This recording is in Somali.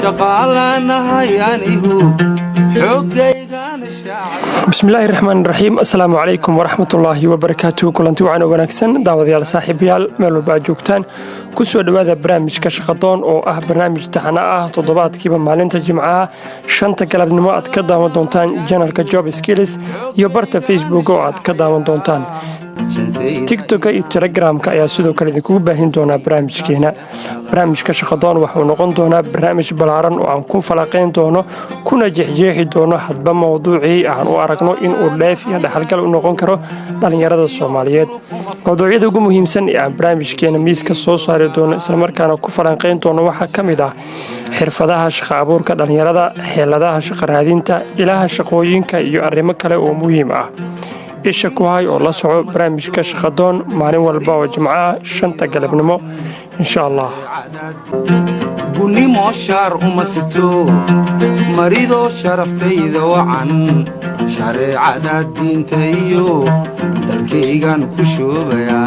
شقالنا هيانيهو حقيقان الشعب بسم الله الرحمن الرحيم السلام عليكم ورحمة الله وبركاته كلنتي وعنا ونكسن دعوة صاحبيال ميلو باجوكتان كسو دوادا برامج كشقطون أو برنامج تحنا تضباط كيبا مالنتا جمعة شانتا قلب نموات كدام دونتان جانل كجوب سكيلز يوبرتا فيسبوك وعد كدام دونتان تيك توك iyo telegramka ayaa sidoo kale idinku baahin doona barnaamijkeena barnaamijka shaqadoon wuxuu noqon doonaa barnaamij balaaran oo aan ku falaqeyn doono kuna jeexjeexi doono hadba mowduucii aan u aragno in uu dheef iyo dhaxalgal u noqon karo dhalinyarada Soomaaliyeed mowduucyada ugu muhiimsan ee aan barnaamijkeena miiska soo saari doono isla markaana ku falaqeyn doono waxa kamid ah xirfadaha shaqo abuurka dhalinyarada xeeladaha shaqo raadinta ilaha shaqooyinka iyo arrimo kale oo muhiim ah isha ku hay oo la soco barnaamijka shaqadoon maalin walba oo jimcaha 5 galabnimo insha Allah بني مشار ومستو مريضو شرفتيدا وعن شريعة الدين تيو دلكيغان كشوبيا